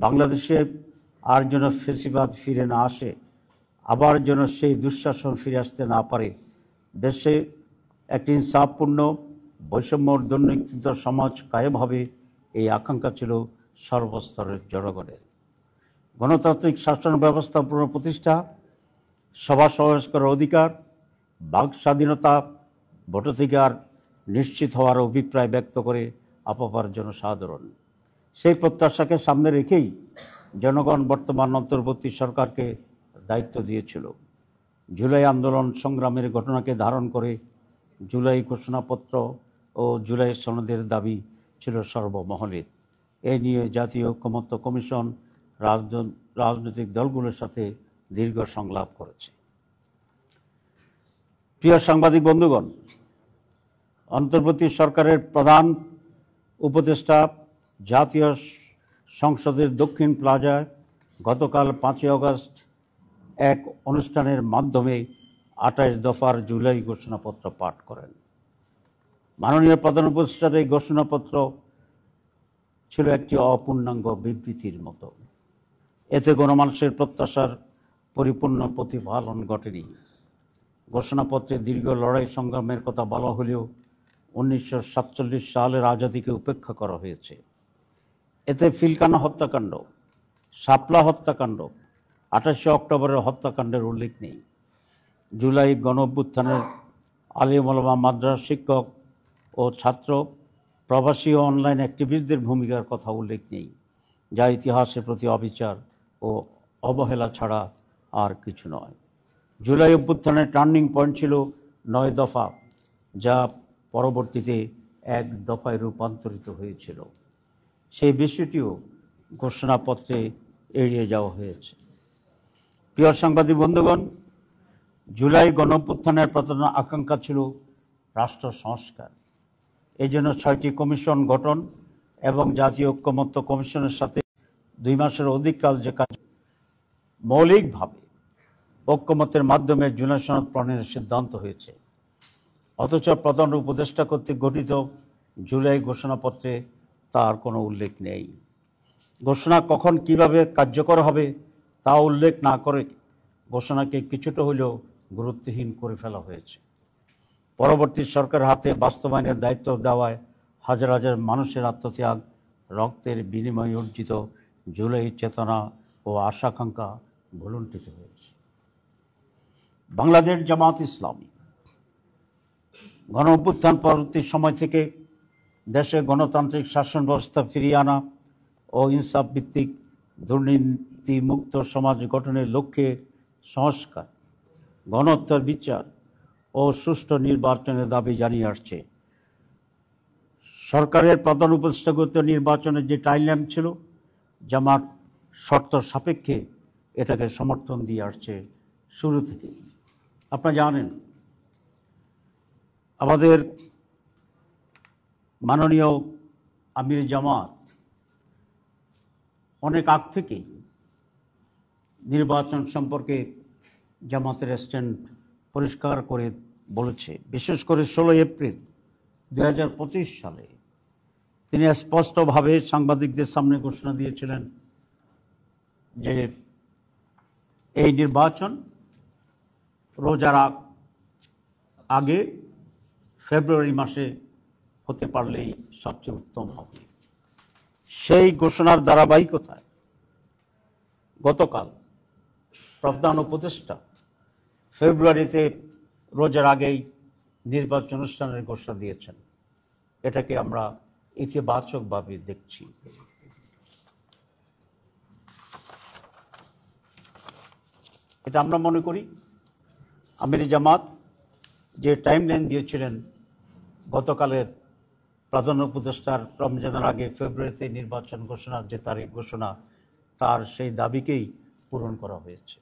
বাংলাদেশে আর যেন ফেসিবাদ ফিরে না আসে, আবার যেন সেই দুঃশাসন ফিরে আসতে না পারে, দেশে একটি ইনসাফপূর্ণ বৈষম্য দুর্নীতিত সমাজ কায়েম হবে, এই আকাঙ্ক্ষা ছিল সর্বস্তরের জনগণের। গণতান্ত্রিক শাসন ব্যবস্থা পুনঃপ্রতিষ্ঠা, সভা সমাবেশ করার অধিকার, বাক স্বাধীনতা, ভোটাধিকার নিশ্চিত হওয়ার অভিপ্রায় ব্যক্ত করে আপামর জনসাধারণ। সেই প্রত্যাশাকে সামনে রেখেই জনগণ বর্তমান অন্তর্বর্তী সরকারকে দায়িত্ব দিয়েছিল। জুলাই আন্দোলন সংগ্রামের ঘটনাকে ধারণ করে জুলাই ঘোষণাপত্র ও জুলাই সনদের দাবি ছিল সর্বমহলের। এ নিয়ে জাতীয় ঐকমত্য কমিশন রাজনৈতিক দলগুলোর সাথে দীর্ঘ সংলাপ করেছে। প্রিয় সাংবাদিক বন্ধুগণ, অন্তর্বর্তী সরকারের প্রধান উপদেষ্টা জাতীয় সংসদের দক্ষিণ প্লাজায় গতকাল 5ই আগস্ট এক অনুষ্ঠানের মাধ্যমে 28 দফার জুলাই ঘোষণাপত্র পাঠ করেন। মাননীয় প্রধান উপদেষ্টার এই ঘোষণাপত্র ছিল একটি অপূর্ণাঙ্গ বিবৃতির মতো। এতে গণমানুষের প্রত্যাশার পরিপূর্ণ প্রতিফলন ঘটেনি। ঘোষণাপত্রে দীর্ঘ লড়াই সংগ্রামের কথা বলা হলেও 1947 সালের আজাদিকে উপেক্ষা করা হয়েছে। এতে পিলখানা হত্যাকাণ্ড, শাপলা হত্যাকাণ্ড, 28শে অক্টোবরের হত্যাকাণ্ডের উল্লেখ নেই। জুলাই গণঅভ্যুত্থানের আলেম ওলামা, মাদ্রাসা শিক্ষক ও ছাত্র, প্রবাসী ও অনলাইন অ্যাক্টিভিস্টদের ভূমিকার কথা উল্লেখ নেই, যা ইতিহাসের প্রতি অবিচার ও অবহেলা ছাড়া আর কিছু নয়। জুলাই অভ্যুত্থানের টার্নিং পয়েন্ট ছিল 9 দফা, যা পরবর্তীতে 1 দফায় রূপান্তরিত হয়েছিল। সেই বিষয়টিও ঘোষণাপত্রে এড়িয়ে যাওয়া হয়েছে। প্রিয় সাংবাদিক বন্ধুগণ, জুলাই গণঅভ্যুত্থানের প্রধান আকাঙ্ক্ষা ছিল রাষ্ট্র সংস্কার। এই জন্য 6টি কমিশন গঠন এবং জাতীয় ঐকমত্য কমিশনের সাথে 2 মাসের অধিক কাল যে কাজ মৌলিকভাবে ঐকমত্যের মাধ্যমে জুলাই সনদ প্রণয়নের সিদ্ধান্ত হয়েছে। অথচ প্রধান উপদেষ্টা কর্তৃক গঠিত জুলাই ঘোষণাপত্রে তার কোনো উল্লেখ নেই। ঘোষণা কখন কিভাবে কার্যকর হবে তা উল্লেখ না করে ঘোষণাকে কিছুটা হলেও গুরুত্বহীন করে ফেলা হয়েছে। পরবর্তী সরকারের হাতে বাস্তবায়নের দায়িত্ব দেওয়ায় হাজার হাজার মানুষের আত্মত্যাগ, রক্তের বিনিময়ে অর্জিত জুলাই চেতনা ও আশাকাঙ্ক্ষা ভুলুণ্ঠিত হয়েছে। বাংলাদেশ জামাত ইসলামী গণঅভ্যুত্থান পরবর্তী সময় থেকে দেশে গণতান্ত্রিক শাসন ব্যবস্থা ফিরিয়ে আনা ও ইনসাফ ভিত্তিক দুর্নীতিমুক্ত সমাজ গঠনের লক্ষ্যে সংস্কার, গণহত্যার বিচার ও সুষ্ঠু নির্বাচনের দাবি জানিয়ে আসছে। সরকারের প্রধান উপদেষ্টাগত নির্বাচনের যে টাইমলাইন ছিল, জামাত শর্ত সাপেক্ষে এটাকে সমর্থন দিয়ে আসছে শুরু থেকেই। আপনারা জানেন, আমাদের মাননীয় আমির জামাত অনেক আগ থেকেই নির্বাচন সম্পর্কে জামাতের স্ট্যান্ড পরিষ্কার করে বলেছে। বিশেষ করে 16 এপ্রিল 2025 সালে তিনি স্পষ্টভাবে সাংবাদিকদের সামনে ঘোষণা দিয়েছিলেন যে এই নির্বাচন রোজার আগে ফেব্রুয়ারি মাসে হতে পারলেই সবচেয়ে উত্তম হবে। সেই ঘোষণার ধারাবাহিকতায় গতকাল প্রধান উপদেষ্টা ফেব্রুয়ারিতে রোজার আগেই নির্বাচন অনুষ্ঠানের ঘোষণা দিয়েছেন। এটাকে আমরা ইতিবাচকভাবে দেখছি। এটা আমরা মনে করি আমির জামাত যে টাইমলাইন দিয়েছিলেন গতকালের প্রধান উপদেষ্টার রমজানের আগে ফেব্রুয়ারিতে নির্বাচন ঘোষণার যে তারিখ ঘোষণা, তার সেই দাবিকেই পূরণ করা হয়েছে।